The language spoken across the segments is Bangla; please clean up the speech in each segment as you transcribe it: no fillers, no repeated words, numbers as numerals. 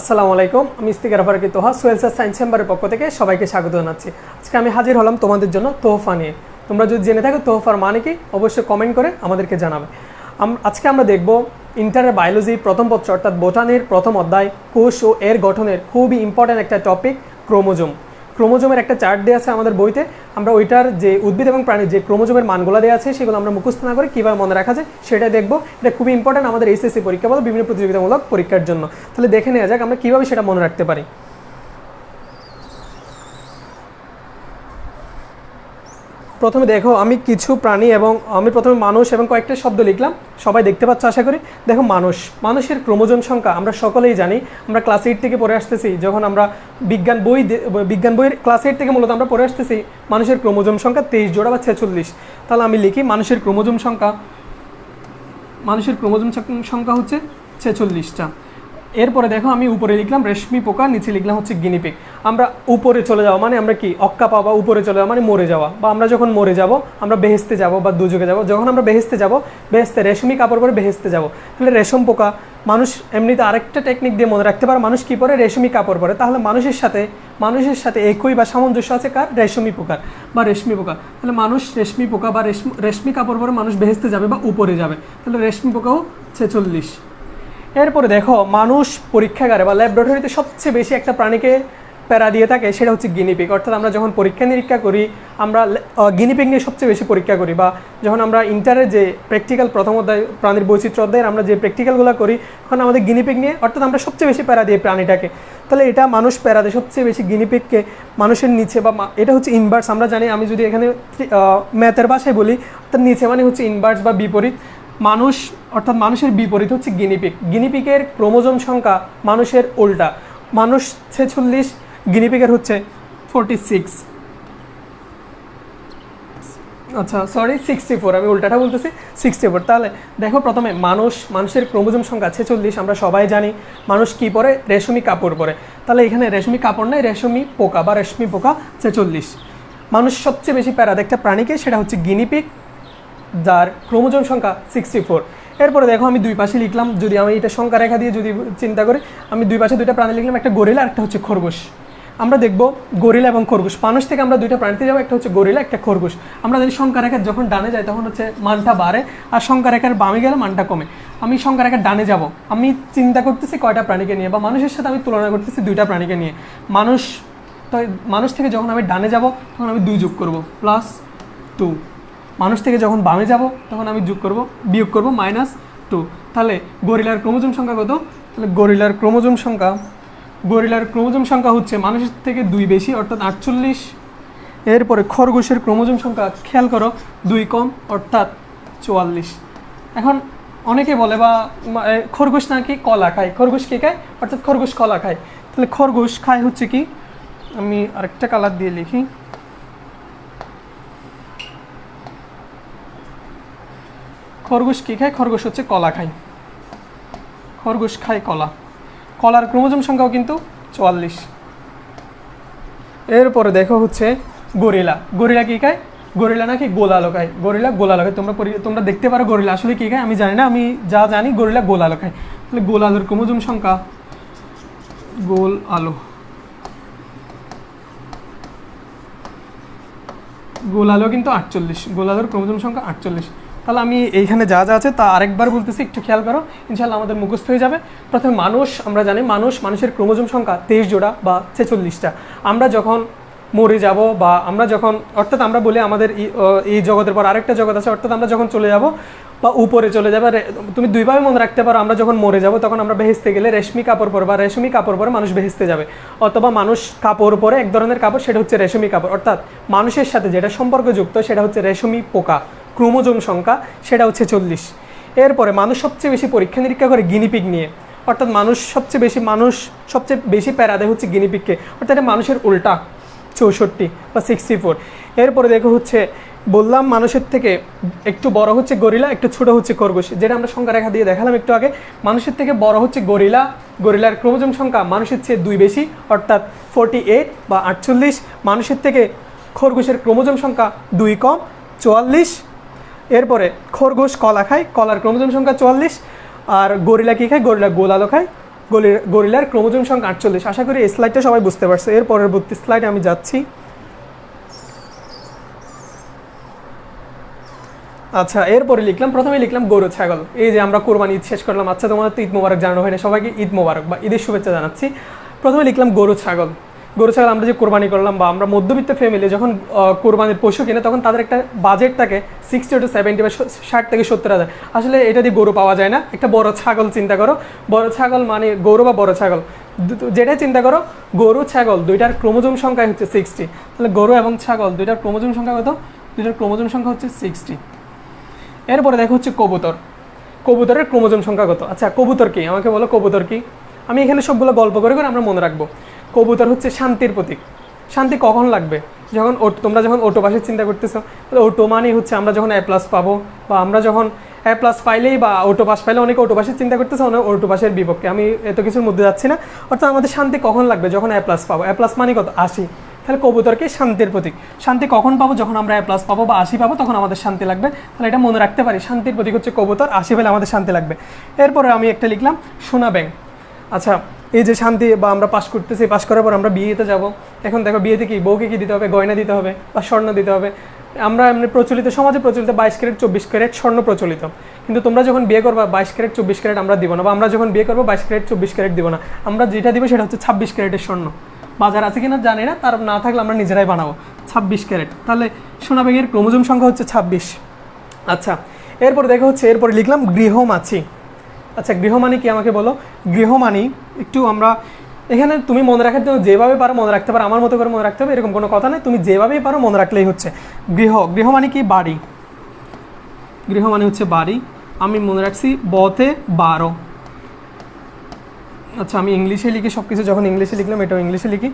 আসসালামু আলাইকুম, আমি ইস্তিকার ফারুকী তোহা সোহেল স্যার সায়েন্স চেম্বারের পক্ষ থেকে সবাইকে স্বাগত জানাচ্ছি। আজকে আমি হাজির হলাম তোমাদের জন্য তোহফা নিয়ে। তোমরা যদি জেনে থাকো তোহফার মানে কি, অবশ্যই কমেন্ট করে আমাদেরকে জানাবে। আজকে আমরা দেখব ইন্টারের বায়োলজি প্রথম পত্র অর্থাৎ বোটানির প্রথম অধ্যায় কোষ ও এর গঠনের খুবই ইম্পর্ট্যান্ট একটা টপিক ক্রোমোজোম। ক্রোমোজোমের একটা চার্ট দেওয়া আছে আমাদের বইতে। আমরা ওইটার যে উদ্ভিদ এবং প্রাণীর যে ক্রোমোজোমের মানগুলো দেওয়া আছে সেগুলো আমরা মুখস্থ না করে কীভাবে মনে রাখা যায় সেটাই দেখবো। এটা খুবই ইম্পর্ট্যান্ট আমাদের এসএসসি পরীক্ষা বলো বিভিন্ন প্রতিযোগিতামূলক পরীক্ষার জন্য। তাহলে দেখে নেওয়া যাক আমরা কীভাবে সেটা মনে রাখতে পারি। প্রথমে দেখো, আমি কিছু প্রাণী এবং আমি প্রথমে মানুষ এবং কয়েকটা শব্দ লিখলাম, সবাই দেখতে পাচ্ছ আশা করি। দেখো, মানুষের ক্রোমোজোম সংখ্যা আমরা সকলেই জানি, আমরা ক্লাস 8 থেকে পড়ে আসতেছি। যখন আমরা বিজ্ঞান বইয়ের ক্লাস 8 থেকে মূলত আমরা পড়ে আসতেছি মানুষের ক্রোমোজোম সংখ্যা 23 জোড়া বা 46। তাহলে আমি লিখি মানুষের ক্রোমোজোম সংখ্যা হচ্ছে 46টা। এরপরে দেখো, আমি উপরে লিখলাম রেশমি পোকা, নিচে লিখলাম হচ্ছে গিনিপিগ। আমরা উপরে চলে যাওয়া মানে আমরা কি অক্কা পাওয়া, উপরে চলে যাওয়া মানে মরে যাওয়া, বা আমরা যখন মরে যাব আমরা বেহেস্তে যাব বা দুযোগে যাব। যখন আমরা বেহেস্তে যাব, বেহেস্তে রেশমি কাপড় পরে বেহেস্তে যাব। তাহলে রেশম পোকা, মানুষ এমনিতে আরেকটা টেকনিক দিয়ে মনে রাখতে পারে মানুষ কী পরে, রেশমি কাপড় পরে। তাহলে মানুষের সাথে একই বা সামঞ্জস্য আছে কার, রেশমি পোকার বা রেশমি পোকা। তাহলে মানুষ রেশমি পোকা বা রেশমি কাপড় পরে মানুষ বেহেস্তে যাবে বা উপরে যাবে। তাহলে রেশমি পোকাও 46। এরপরে দেখো, মানুষ পরীক্ষাগারে বা ল্যাবরেটরিতে সবচেয়ে বেশি একটা প্রাণীকে প্যারা দিয়ে থাকে, সেটা হচ্ছে গিনিপিগ। অর্থাৎ আমরা যখন পরীক্ষা নিরীক্ষা করি আমরা গিনিপিগ নিয়ে সবচেয়ে বেশি পরীক্ষা করি, বা যখন আমরা ইন্টারের যে প্র্যাকটিক্যাল প্রথম অধ্যায় প্রাণীর বৈচিত্র্য অধ্যায়ের আমরা যে প্র্যাকটিক্যালগুলো করি তখন আমাদের গিনিপিগ নিয়ে, অর্থাৎ আমরা সবচেয়ে বেশি প্যারা দিই প্রাণীটাকে। তাহলে এটা মানুষ প্যারা দেয় সবচেয়ে বেশি গিনিপিগকে মানুষের নিচে, বা এটা হচ্ছে ইনভার্স। আমরা জানি, আমি যদি এখানে ম্যাথের ভাষায় বলি, অর্থাৎ নিচে মানে হচ্ছে ইনভার্স বা বিপরীত। মানুষ অর্থাৎ মানুষের বিপরীত হচ্ছে গিনিপিগ। গিনিপিগের ক্রোমোজোম সংখ্যা মানুষের উল্টা, মানুষ 46, গিনিপিগের হচ্ছে 46। আচ্ছা সরি, 64, আমি উল্টাটা বলতেছি 64। তাহলে দেখো, প্রথমে মানুষের ক্রোমোজোম সংখ্যা 46। আমরা সবাই জানি মানুষ কী পরে, রেশমি কাপড় পরে। তাহলে এখানে রেশমি কাপড় নয়, রেশমি পোকা বা রেশমি পোকা 46। মানুষ সবচেয়ে বেশি প্যারা দেখতে প্রাণীকে, সেটা হচ্ছে গিনিপিগ, যার ক্রোমোজোম সংখ্যা 64। এরপরে দেখো, আমি দুই পাশে লিখলাম, যদি আমি এটা সংখ্যা রেখা দিয়ে যদি চিন্তা করি, আমি দুই পাশে দুইটা প্রাণী লিখলাম, একটা গরিলা আর একটা হচ্ছে খরগোশ। আমরা দেখব গরিলা এবং খরগোশ, মানুষ থেকে আমরা দুইটা প্রাণীতে যাবো, একটা হচ্ছে গরিলা, একটা খরগোশ। আমরা যদি সংখ্যা রেখার যখন ডানে যাই তখন হচ্ছে মানটা বাড়ে, আর সংখ্যা রেখার বামে গেলে মানটা কমে। আমি সংখ্যা রেখার ডানে যাব, আমি চিন্তা করতেছি কয়টা প্রাণীকে নিয়ে, বা মানুষের সাথে আমি তুলনা করতেছি দুইটা প্রাণীকে নিয়ে। মানুষ থেকে যখন আমি ডানে যাব তখন আমি 2 যোগ করব, +2। মানুষ থেকে যখন বামে যাব তখন আমি বিয়োগ করব, -2। তাহলে গরিলার ক্রোমোজোম সংখ্যা কত? তাহলে গরিলার ক্রোমোজোম সংখ্যা হচ্ছে মানুষের থেকে 2 বেশি, অর্থাৎ 48। এরপরে খরগোশের ক্রোমোজোম সংখ্যা খেয়াল করো, 2 কম, অর্থাৎ 44। এখন অনেকে বলে বা খরগোশ নাকি কলা খায়, খরগোশ কী খায়, অর্থাৎ খরগোশ কলা খায়। তাহলে খরগোশ খায় হচ্ছে কি, আমি আরেকটা কালার দিয়ে লিখি, খরগোশ কী খায়, খরগোশ হচ্ছে কলা খায়, খরগোশ খায় কলা। কলার ক্রোমোজোম সংখ্যাও কিন্তু 44। এরপরে দেখো হচ্ছে গরিলা কী খায়, গরিলা নাকি গোলালো খায়, গোলালো খায়। তোমরা দেখতে পারো গরিলা আসলে কী খায় আমি জানি না, আমি যা জানি গরিলা গোলালো খায়। তাহলে গোলালোর ক্রোমোজোম সংখ্যা, গোলালো কিন্তু 48, গোলালোর ক্রোমোজোম সংখ্যা 48। তাহলে আমি এইখানে যা আছে তা আরেকবার বলতেছি, একটু খেয়াল করো, ইনশাল্লাহ আমাদের মুখস্থ হয়ে যাবে। প্রথমে আমরা জানি মানুষের ক্রোমোজোম সংখ্যা 23 জোড়া বা 46টা। আমরা যখন মরে যাব বা অর্থাৎ আমরা বলি আমাদের এই জগতের পর আরেকটা জগৎ আছে, অর্থাৎ আমরা যখন চলে যাব বা উপরে চলে যাবে, তুমি দুইভাবে মনে রাখতে পারো। আমরা যখন মরে যাব তখন আমরা বেহেস্তে গেলে রেশমি কাপড় পরে বা রেশমি কাপড় পরে মানুষ বেহেস্তে যাবে, অথবা মানুষ কাপড় পরে এক ধরনের কাপড়, সেটা হচ্ছে রেশমি কাপড়। অর্থাৎ মানুষের সাথে যেটা সম্পর্কযুক্ত সেটা হচ্ছে রেশমি পোকা, ক্রোমোজোম সংখ্যা সেটা হচ্ছে 40। এরপরে মানুষ সবচেয়ে বেশি পরীক্ষা নিরীক্ষা করে গিনিপিগ নিয়ে, অর্থাৎ মানুষ সবচেয়ে বেশি প্যারা দেয় হচ্ছে গিনিপিগকে, অর্থাৎ এটা মানুষের উল্টা, 64 বা 64। এরপরে দেখো হচ্ছে বললাম মানুষের থেকে একটু বড় হচ্ছে গরিলা, একটু ছোট হচ্ছে খরগোশ, যেটা আমরা সংখ্যা রেখা দিয়ে দেখালাম একটু আগে। মানুষের থেকে বড় হচ্ছে গরিলার ক্রোমোজোম সংখ্যা মানুষের চেয়ে 2 বেশি, অর্থাৎ 48 বা 48। মানুষের থেকে খরগোশের ক্রোমোজোম সংখ্যা 2 কম, 44। এরপরে খরগোশ কলা খায়, কলার ক্রোমোজোম সংখ্যা 44। আর গরিলা কী খায়, গরিলা গোলালো খায়, গরিলার ক্রোমোজোম সংখ্যা 48। আশা করি এই স্লাইডটা সবাই বুঝতে পারছে। এর পরবর্তী স্লাইডে আমি যাচ্ছি। আচ্ছা, এরপরে লিখলাম, প্রথমে লিখলাম গরু ছাগল। এই যে আমরা কোরবানি ঈদ শেষ করলাম। আচ্ছা, তোমাদের তো ঈদ মোবারক জানানো হয় না, সবাইকে ঈদ মোবারক বা ঈদের শুভেচ্ছা জানাচ্ছি। প্রথমে লিখলাম গরু ছাগল। গরু ছাগল আমরা যে কোরবানি করলাম, বা আমরা মধ্যবিত্ত ফ্যামিলি যখন কোরবানির পশু কিনে, তখন তাদের একটা বাজেট থাকে 60 to 70 বা 60 থেকে 70 হাজার। আসলে এটা দিয়ে গরু পাওয়া যায় না। একটা বড় ছাগল চিন্তা করো, বড় ছাগল মানে গরু বা বড় ছাগল যেটাই চিন্তা করো, গরু ছাগল দুইটার ক্রোমোজোম সংখ্যা হচ্ছে 60। তাহলে গরু এবং ছাগল দুইটার ক্রোমোজোম সংখ্যা কত? দুইটার ক্রোমোজোম সংখ্যা হচ্ছে 60। এরপরে দেখো হচ্ছে কবুতর। কবুতরের ক্রোমোজোম সংখ্যা কত? আচ্ছা, কবুতর কি? আমাকে বলো কবুতর কি? আমি এখানে সবগুলো গল্প করে করে আমরা মনে রাখবো। কবুতর হচ্ছে শান্তির প্রতীক। শান্তি কখন লাগবে? যখন তোমরা যখন অটো পাসের চিন্তা করতেছো, অটো মানেই হচ্ছে আমরা যখন A+ পাবো, বা আমরা যখন A+ পাইলেই বা অটো পাস পাইলে, অনেকে অটো পাসের চিন্তা করতেছে, অনেক অটো পাসের বিপক্ষে। আমি এত কিছুর মধ্যে যাচ্ছি না। অর্থাৎ আমাদের শান্তি কখন লাগবে? যখন A+ পাবো। A+ মানে কত? 80। তাহলে কবুতরকে শান্তির প্রতীক। শান্তি কখন পাবো? যখন আমরা A+ পাবো বা 80 পাবো, তখন আমাদের শান্তি লাগবে। তাহলে এটা মনে রাখতে পারি, শান্তির প্রতীক হচ্ছে কবুতর, 80 পেলে আমাদের শান্তি লাগবে। এরপরে আমি একটা লিখলাম সোনা ব্যাঙ। আচ্ছা, এই যে শান্তি বা আমরা পাস করতেছি, পাস করার পর আমরা বিয়েতে যাব। এখন দেখো বিয়েতে কি বউকে কি দিতে হবে? গয়না দিতে হবে বা স্বর্ণ দিতে হবে। আমরা এমনি প্রচলিত সমাজে প্রচলিত 22 ক্যারেট 24 ক্যারেট স্বর্ণ প্রচলিত। কিন্তু তোমরা যখন বিয়ে করবা 22 ক্যারেট 24 ক্যারেট আমরা দিব না, বা আমরা যখন বিয়ে করবো 22 ক্যারেট 24 ক্যারেট দিব না। আমরা যেটা দিব সেটা হচ্ছে 26 ক্যারেটের স্বর্ণ। বাজার আছে কিনা জানি না, তার না থাকলে আমরা নিজেরাই বানাবো 26 ক্যারেট। তাহলে সোনা ব্যাঙের ক্রোমোজোম সংখ্যা হচ্ছে 26। আচ্ছা, এরপরে দেখো হচ্ছে, এরপরে লিখলাম গৃহমাছি। আচ্ছা, গৃহমানি কি? আমাকে বলো গৃহমানি। একটু আমরা এখানে তুমি মনে রাখার জন্য যেভাবে পারো মনে রাখতে পারো, আমার মতো করে মনে রাখতে হবে এরকম কোনো কথা নেই। তুমি যেভাবেই পারো মনে রাখলেই হচ্ছে। গৃহমানি কি? বাড়ি। গৃহমানি হচ্ছে বাড়ি। আমি মনে রাখছি বতে 12। আচ্ছা, আমি ইংলিশে লিখি সব কিছু। যখন ইংলিশে লিখলাম এটাও ইংলিশে লিখি।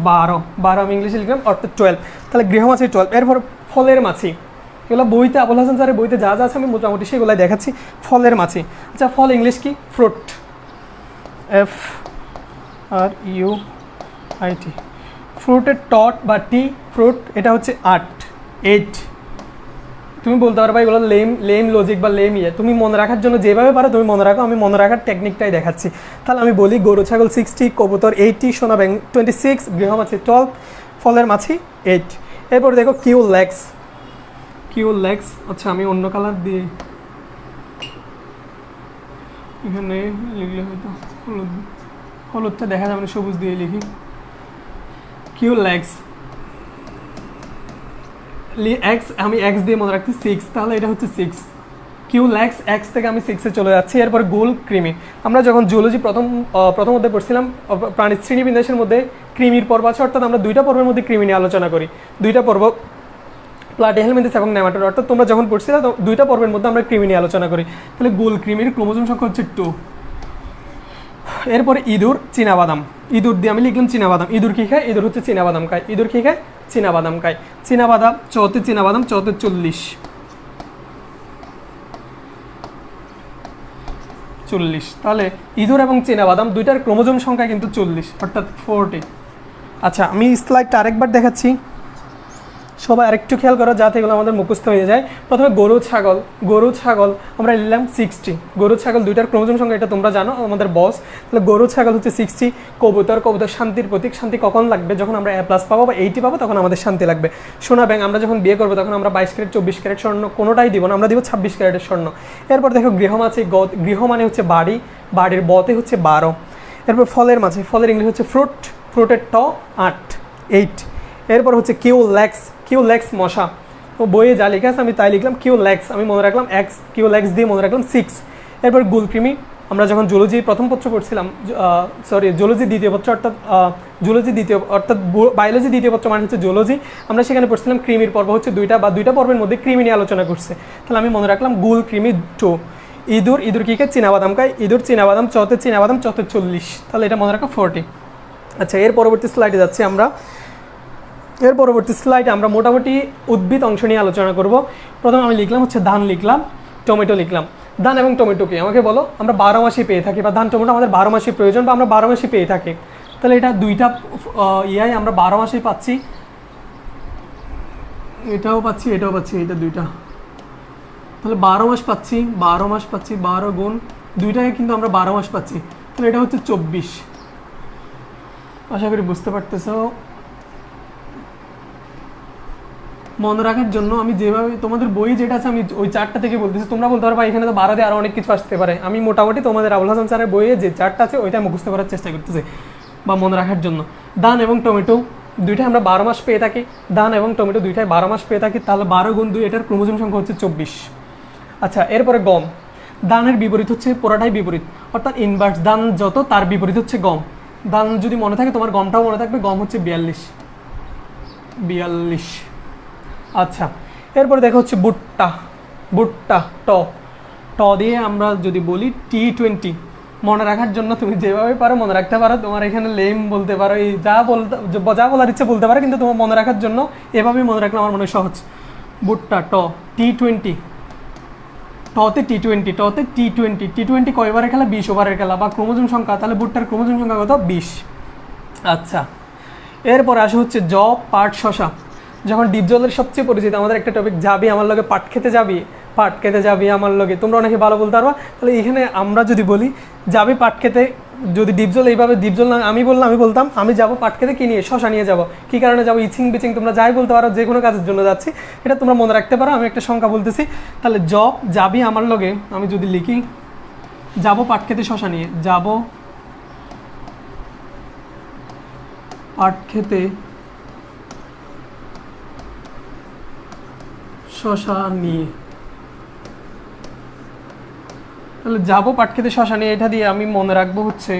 12 আমি ইংলিশে লিখলাম, অর্থাৎ 12। তাহলে গৃহমাছি 12। এরপর ফলের মাছি। এগুলো বইতে, আবুল হাসান স্যারের বইতে যা যা আছে আমি মোটামুটি সেগুলাই দেখাচ্ছি। ফলের মাছি। আচ্ছা, ফল ইংলিশ কি? ফ্রুট। FRUIT। ফ্রুটের টট বা টি, ফ্রুট, এটা হচ্ছে 8। তুমি বলতে পারো এগুলো লেম লজিক বা লেম ইয়ে। তুমি মনে রাখার জন্য যেভাবে পারো তুমি মনে রাখো। আমি মনে রাখার টেকনিকটাই দেখাচ্ছি। তাহলে আমি বলি গরু ছাগল 60, কবুতর 80, সোনা ব্যাঙ 26, গৃহমাছি 12, ফলের মাছি 8। এরপর দেখো কিউ লেগস। আচ্ছা, আমি অন্য কালার দিয়ে এখানে লিখলে হয়তো হলুদটা দেখা যাবে না, সবুজ দিয়ে লিখি। কিউ লেগস এক্স, আমি এক্স দিয়ে মনে রাখছি 6। তাহলে এটা হচ্ছে 6। কিউ লেগস, এক্স থেকে আমি 6-এ চলে যাচ্ছি। এরপর গোল কৃমি। আমরা যখন জুলজি প্রথম অধ্যায়ে পড়ছিলাম, প্রাণী শ্রেণীবিন্যাসের মধ্যে কৃমির পর্ব আছে। অর্থাৎ আমরা 2টা পর্বের মধ্যে কৃমি নিয়ে আলোচনা করি। 2টা পর্ব, প্লাটিহেলমিনথেস এবং নেমাটোড। অর্থাৎ তোমরা যখন পড়ছিলে 2টা পর্বের মধ্যে আমরা কৃমি নিয়ে আলোচনা করি। তাহলে গোল কৃমির ক্রোমোজোম সংখ্যা হচ্ছে 2। এরপরে ইঁদুর, চীনাবাদাম। ইঁদুর দিয়ে আমি লিখলাম চীনাবাদাম। ইঁদুর কী খায়? ইঁদুর হচ্ছে চীনাবাদাম খায়। ইঁদুর কী খায়? চীনাবাদাম খায়। চীনাবাদাম 4-তে, চীনাবাদাম 4-তে 40। তাহলে ইঁদুর এবং চীনাবাদাম দুইটার ক্রোমোজোম সংখ্যা কিন্তু 40, অর্থাৎ 40। আচ্ছা, আমি স্লাইডটা আরেকবার দেখাচ্ছি। সবাই আরেকটু খেয়াল করো যাতে এগুলো আমাদের মুখস্থ হয়ে যায়। প্রথমে গরু ছাগল আমরা নিলাম 60। গরু ছাগল দুইটার ক্রোমোজোম সংখ্যা, এটা তোমরা জানো, আমাদের বস। তাহলে গরু ছাগল হচ্ছে 60। কবুতর শান্তির প্রতীক। শান্তি কখন লাগবে? যখন আমরা A+ পাবো বা 80 পাবো, তখন আমাদের শান্তি লাগবে। সোনা ব্যাঙ, আমরা যখন বিয়ে করবো তখন আমরা 22 ক্যারেট 24 ক্যারেট স্বর্ণ কোনোটাই দিব না, আমরা দিব 26 ক্যারেটের স্বর্ণ। এরপর দেখো গৃহমাছি। গৃহ মানে হচ্ছে বাড়ি, বাড়ির বতে হচ্ছে 12। এরপর ফলের মাছি, ফলের ইংলিশ হচ্ছে ফ্রুট, ফ্রুটের 8। এরপর হচ্ছে কিউ লেগস মশা। ও বইয়ে যা লেখা আছে আমি তাই লিখলাম। কিউ লেগস আমি মনে রাখলাম X, কিউ লেগস দিয়ে মনে রাখলাম 6। এরপর গুলকৃমি। আমরা যখন জুলজি প্রথম পত্র পড়ছিলাম, জুলজি দ্বিতীয় পত্র, অর্থাৎ বায়োলজি দ্বিতীয় পত্র মানে হচ্ছে জুলজি। আমরা সেখানে পড়ছিলাম কৃমির পর্ব হচ্ছে 2টা, বা 2টা পর্বের মধ্যে কৃমি নিয়ে আলোচনা করছে। তাহলে আমি মনে রাখলাম গুলকৃমি 2। ইঁদুর কী খায়? চীনাবাদাম খায়। ইঁদুর চীনাবাদাম 4-তে, চীনাবাদাম 4-তে 40। তাহলে এটা মনে রাখা 40। আচ্ছা, এর পরবর্তী স্লাইডে যাচ্ছি আমরা। এর পরবর্তী স্লাইডে আমরা মোটামুটি উদ্ভিদ অংশ নিয়ে আলোচনা করব। প্রথমে আমি লিখলাম হচ্ছে ধান, লিখলাম টমেটো, লিখলাম ধান এবং টমেটো কি? আমাকে বলো। আমরা 12 মাসে পেয়ে থাকি, বা ধান টমেটো আমাদের 12 মাসে প্রয়োজন, বা আমরা 12 মাসে পেয়ে থাকি। তাহলে এটা দুইটা আমরা 12 মাসেই পাচ্ছি। এটাও পাচ্ছি, এটা দুইটা। তাহলে 12 মাস পাচ্ছি। 12 গুণ দুইটাকে কিন্তু আমরা 12 মাস পাচ্ছি, তাহলে এটা হচ্ছে 24। আশা করি বুঝতে পারতেছো। মনে রাখার জন্য আমি যেভাবে তোমাদের বই যেটা আছে আমি ওই চারটা থেকে বলতেছি, তোমরা বলতে পারবা এখানে তো 12 দিয়ে আরও অনেক কিছু আসতে পারে। আমি মোটামুটি তোমাদের আবুল হাসান স্যারের বইয়ে যে চারটা আছে ওইটা মুখস্থ করার চেষ্টা করতেছি বা মনে রাখার জন্য। ধান এবং টমেটো দুইটাই আমরা 12 মাস পেয়ে থাকি, ধান এবং টমেটো দুইটাই 12 মাস পেয়ে থাকি, তাহলে 12 গুণ 2 এটার ক্রোমোজোম সংখ্যা হচ্ছে 24। আচ্ছা, এরপরে গম। ধানের বিপরীত হচ্ছে পুরাটাই বিপরীত, অর্থাৎ ইনভার্স। ধান যত তার বিপরীত হচ্ছে গম। ধান যদি মনে থাকে তোমার গমটাও মনে থাকবে, গম হচ্ছে 42। আচ্ছা, এরপরে দেখো হচ্ছে ভুট্টা। ভুট্টা ট দিয়ে আমরা যদি বলি T20। মনে রাখার জন্য তুমি যেভাবে পারো মনে রাখতে পারো, তোমার এখানে লেম বলতে পারো, এই যা বলার ইচ্ছে বলতে পারো, কিন্তু তোমার মনে রাখার জন্য এভাবেই মনে রাখলে আমার মনে হয় সহজ। ভুট্টা T20, টতে T20 কয়বারের খেলা? 20 ওভারের খেলা বা ক্রোমোজোম সংখ্যা, তাহলে ভুট্টার ক্রোমোজোম সংখ্যা কত? 20। আচ্ছা, এরপরে আসে হচ্ছে জব, পাট, শশা। যখন ডিপ জলের সবচেয়ে পরিচিত আমাদের একটা টপিক, যাবি আমার লগে পাট খেতে যাবি আমার লগে, তোমরা অনেকে ভালো বলতে পারবা। তাহলে এখানে আমরা যদি বলি যাবি পাট খেতে, যদি ডিপ জল এইভাবে ডিপ জল না আমি বলতাম আমি যাবো পাট খেতে, কি নিয়ে? শশা নিয়ে যাবো। কী কারণে যাবো? ইচিং বিচিং তোমরা যাই বলতে পারো, যে কোনো কাজের জন্য যাচ্ছি, এটা তোমরা মনে রাখতে পারো। আমি একটা সংখ্যা বলতেছি, তাহলে জব, যাবি আমার লগে, আমি যদি লিখি যাবো পাট খেতে শশা নিয়ে, যাবো পাট খেতে শশা নিয়ে, তাহলে যাবো পাট খেতে শশা নিয়ে, এটা দিয়ে আমি মনে রাখবো হচ্ছে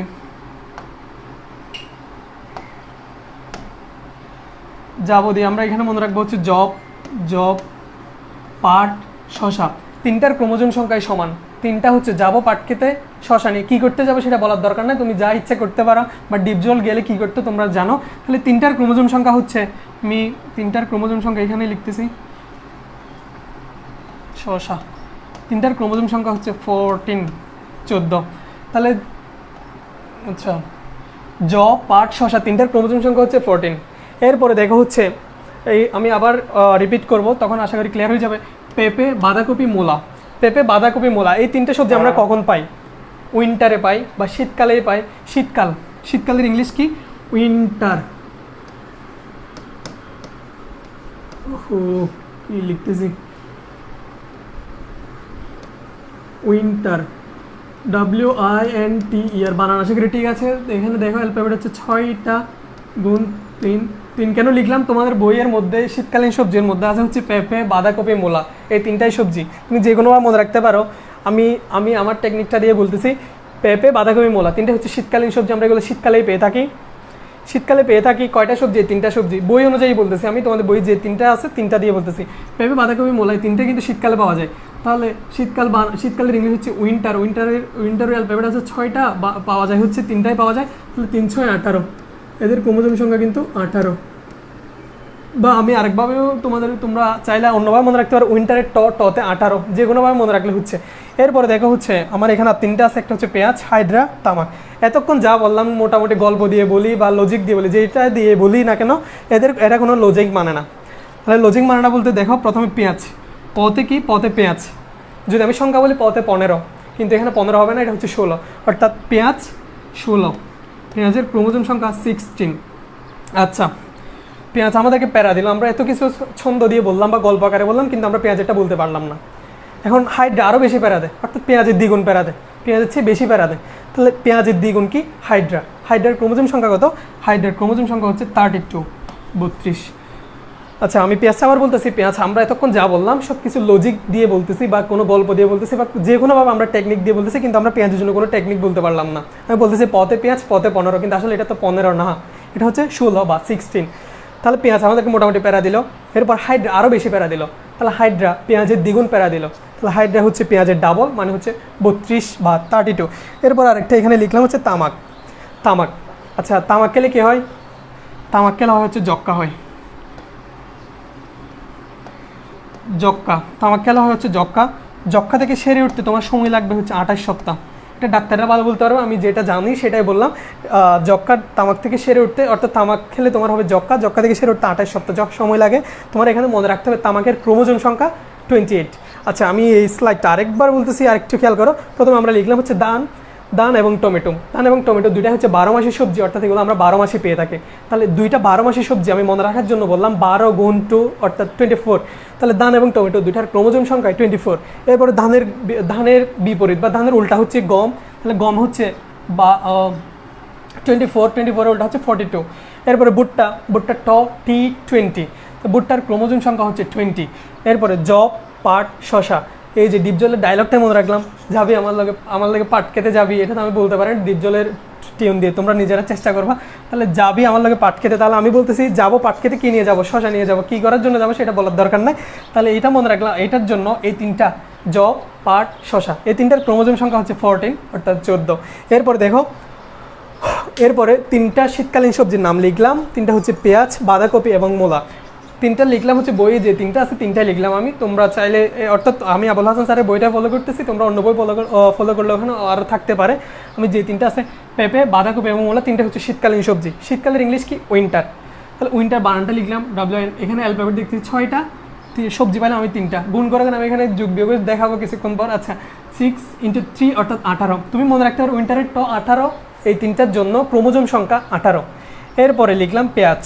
যাবো দিয়ে আমরা এখানে মনে রাখবো হচ্ছে জব পাট শশা, তিনটার ক্রোমোজোম সংখ্যায় সমান। তিনটা হচ্ছে যাবো পাট খেতে শশা নিয়ে, কী করতে যাবো সেটা বলার দরকার নেই, তুমি যা ইচ্ছে করতে পারো, বা ডিপ জল গেলে কী করতে তোমরা জানো। তাহলে তিনটার ক্রোমোজোম সংখ্যা হচ্ছে, আমি তিনটার ক্রোমোজোম সংখ্যা এখানে লিখতেছি, শশা তিনটার ক্রোমোজোম সংখ্যা হচ্ছে 14। তাহলে আচ্ছা, জব পাট শশা তিনটার ক্রোমোজোম সংখ্যা হচ্ছে 14। এরপরে দেখো হচ্ছে এই আমি আবার রিপিট করব, তখন আশা করি ক্লিয়ার হয়ে যাবে। পেঁপে, বাঁধাকপি, মূলা। পেঁপে, বাঁধাকপি, মূলা এই তিনটে সবজি আমরা কখন পাই? উইন্টারে পাই বা শীতকালেই পাই। শীতকালের ইংলিশ কি? উইন্টার। কি লিখতেছি? উইন্টার, WINTER বানান আশা করি ঠিক আছে। এখানে দেখো অ্যালফাবেট হচ্ছে 6টা গুণ 3 কেন লিখলাম? তোমাদের বইয়ের মধ্যে শীতকালীন সবজির মধ্যে আছে হচ্ছে পেঁপে, বাঁধাকপি, মূলা, এই তিনটাই সবজি। তুমি যে কোনোভাবে মনে রাখতে পারো। আমি আমার টেকনিকটা দিয়ে বলতেছি, পেঁপে, বাঁধাকপি, মূলা তিনটা হচ্ছে শীতকালীন সবজি, আমরা এগুলো শীতকালেই পেয়ে থাকি। কয়টা সবজি? 3টা সবজি, বই অনুযায়ী বলতেছি আমি, তোমাদের বই যে 3টা আছে 3টা দিয়ে বলতেছি। পেঁপে, বাঁধাকপি, মূলা এই তিনটে কিন্তু শীতকালে পাওয়া যায়। তাহলে শীতকালের ইংলিশ হচ্ছে উইন্টারের অ্যালফাবেট আছে 6টা, পাওয়া যায় হচ্ছে 3টাই পাওয়া যায়। তাহলে 3 6 18, এদের ক্রোমোজোম সংখ্যা কিন্তু 18। বা আমি আরেকভাবেও তোমরা চাইলে অন্যভাবে মনে রাখতে পারো, উইন্টারের টতে 18, যে কোনোভাবে মনে রাখলে হচ্ছে। এরপরে দেখো হচ্ছে আমার এখানে 3টা আছে, একটা হচ্ছে পেঁয়াজ, হাইড্রা, তামাক। এতক্ষণ যা বললাম মোটামুটি গল্প দিয়ে বলি বা লজিক দিয়ে বলি, যেটা দিয়ে বলি না কেন এরা কোনো লজিক মানে না। তাহলে লজিক মানে না বলতে দেখো, প্রথমে পেঁয়াজ, পতে কি? পতে পেঁয়াজ। যদি আমি সংখ্যা বলি পতে 15, কিন্তু এখানে 15 হবে না, এটা হচ্ছে 16, অর্থাৎ পেঁয়াজ 16। পেঁয়াজের ক্রোমোজোম সংখ্যা 16। আচ্ছা, পেঁয়াজ আমাদেরকে প্যারা দিল, আমরা এত কিছু ছন্দ দিয়ে বললাম বা গল্প আকারে বললাম, কিন্তু আমরা পেঁয়াজেরটা বলতে পারলাম না। এখন হাইড্রা আরও বেশি প্যারা দেয়, অর্থাৎ পেঁয়াজের দ্বিগুণ প্যারা দেয়, পেঁয়াজের চেয়ে বেশি প্যারা দেয়। তাহলে পেঁয়াজের দ্বিগুণ কি? হাইড্রার ক্রোমোজোম সংখ্যা কত? হাইড্রার ক্রোমোজোম সংখ্যা হচ্ছে 32। আচ্ছা, আমি পেঁয়াজটা আবার বলতেছি। পেঁয়াজ আমরা এতক্ষণ যা বললাম সব কিছু লজিক দিয়ে বলতেছি বা কোনো গল্প দিয়ে বলতেছি বা যে কোনোভাবে আমরা টেকনিক দিয়ে বলতেছি, কিন্তু আমরা পেঁয়াজের জন্য কোনো টেকনিক বলতে পারলাম না। আমি বলতেছি পতে পেঁয়াজ, পতে 15, কিন্তু আসলে এটা তো 15 না, এটা হচ্ছে 16 বা 16। তাহলে পেঁয়াজ আমাদেরকে মোটামুটি প্যারা দিল। এরপর হাইড্রা আরও বেশি প্যারা দিল, তাহলে হাইড্রা পেঁয়াজের দ্বিগুণ প্যারা দিল, তাহলে হাইড্রা হচ্ছে পেঁয়াজের ডাবল, মানে হচ্ছে 32 বা 32। এরপর আরেকটা এখানে লিখলাম হচ্ছে তামাক। আচ্ছা, তামাক খেলে কী হয়? তামাক খেলে হচ্ছে যক্কা হয়। তামাক খেলা হয় হচ্ছে যক্কা থেকে সেরে উঠতে তোমার সময় লাগবে হচ্ছে 28 সপ্তাহ। এটা ডাক্তাররা ভালো বলতে পারবে, আমি যেটা জানি সেটাই বললাম। তামাক থেকে সেরে উঠতে, অর্থাৎ তামাক খেলে তোমার হবে যক্কা থেকে সেরে উঠতে 28 সপ্তাহ সময় লাগে। তোমার এখানে মনে রাখতে হবে তামাকের ক্রোমোজোম সংখ্যা 28। আচ্ছা আমি এই স্লাইডটা আরেকবার বলতেছি, আরেকটু খেয়াল করো। প্রথমে আমরা লিখলাম হচ্ছে ধান এবং টমেটো। ধান এবং টমেটো দুইটা হচ্ছে 12 মাসি সবজি, অর্থাৎ এগুলো আমরা 12 মাসে পেয়ে থাকি। তাহলে দুইটা 12 মাসি সবজি আমি মনে রাখার জন্য বললাম 12 গুণ 2 অর্থাৎ 24। তাহলে ধান এবং টমেটো দুইটার ক্রোমোজোম সংখ্যা 24। এরপরে ধানের বিপরীত বা ধানের উল্টা হচ্ছে গম। তাহলে গম হচ্ছে 24 উল্টা হচ্ছে 42। এরপরে ভুট্টা T20, তো ভুট্টার ক্রোমোজোম সংখ্যা হচ্ছে 20। এরপরে জব, পাট, শশা। এই যে ডিপজলের ডায়লগটা মনে রাখলাম, যাবি আমার লগে পাট খেতে যাবি, এটা তো আমি বলতে পারেন ডিপজলের টিউন দিয়ে, তোমরা নিজেরা চেষ্টা করবা। তাহলে যাবি আমার লগে পাট খেতে, তাহলে আমি বলতেছি যাবো পাট খেতে, কী নিয়ে যাবো, শশা নিয়ে যাবো, কী করার জন্য যাবো সেটা বলার দরকার নাই। তাহলে এটা মনে রাখলাম, এটার জন্য এই তিনটা জব, পাট, শশা, এই তিনটার ক্রোমোজোম সংখ্যা হচ্ছে 14 অর্থাৎ 14। এরপরে দেখো, এরপরে তিনটা শীতকালীন সবজির নাম লিখলাম, তিনটা হচ্ছে পেঁয়াজ, বাঁধাকপি এবং মূলা। তিনটা লিখলাম হচ্ছে বইয়ে যে তিনটা আছে তিনটাই লিখলাম আমি। তোমরা চাইলে, অর্থাৎ আমি আবুল হাসান স্যারের বইটা ফলো করতেছি, তোমরা অন্য বই ফলো করলে ওখানে আরও থাকতে পারে। আমি যে তিনটা আছে পেঁপে, বাঁধাকপি এবং মূলা, তিনটা হচ্ছে শীতকালীন সবজি। শীতকালের ইংলিশ কি? উইন্টার। তাহলে উইন্টার বানানটা লিখলাম WIN। এখানে অ্যালফাবেট দেখতেছি 6টা, সবজি পাইলাম আমি 3টা। গুণ করে আমি এখানে যোগ বিয়োগ দেখাবো কিছুক্ষণ পর। আচ্ছা 6 × 3 অর্থাৎ 18। তুমি মনে রাখতে পারো উইন্টারের 18, এই তিনটার জন্য ক্রোমোজোম সংখ্যা 18। এরপরে লিখলাম পেঁয়াজ।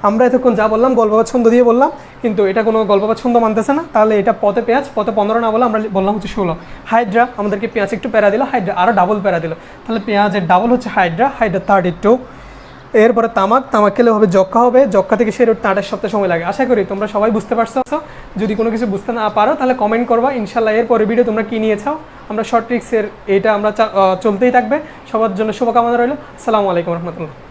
আমরা এতক্ষণ যা বললাম গল্পবাদ ছন্দ দিয়ে বললাম, কিন্তু এটা কোনো গল্পবাদ ছন্দ মানতেছে না। তাহলে এটা পথে পেঁয়াজ, পথে 15 না বলে আমরা বললাম হচ্ছে 16। হাইড্রা, আমাদেরকে পেঁয়াজ একটু প্যারা দিল, হাইড্রা আরও ডাবল প্যারা দিল। তাহলে পেঁয়াজের ডাবল হচ্ছে হাইড্রা 32। এরপরে তামাক খেলে হবে যক্ষা, হবে যক্ষা থেকে সেরে উঠতে 28 সপ্তাহ সময় লাগে। আশা করি তোমরা সবাই বুঝতে পারছো। যদি কোনো কিছু বুঝতে না পারো তাহলে কমেন্ট করবা, ইনশাল্লাহ এরপরে ভিডিও তোমরা কী নিয়েছো। আমরা শর্ট ট্রিক্সের এটা আমরা চলতেই থাকবে। সবার জন্য শুভকামনা রইল। আসসালামু আলাইকুম রহমতুল্লাহ।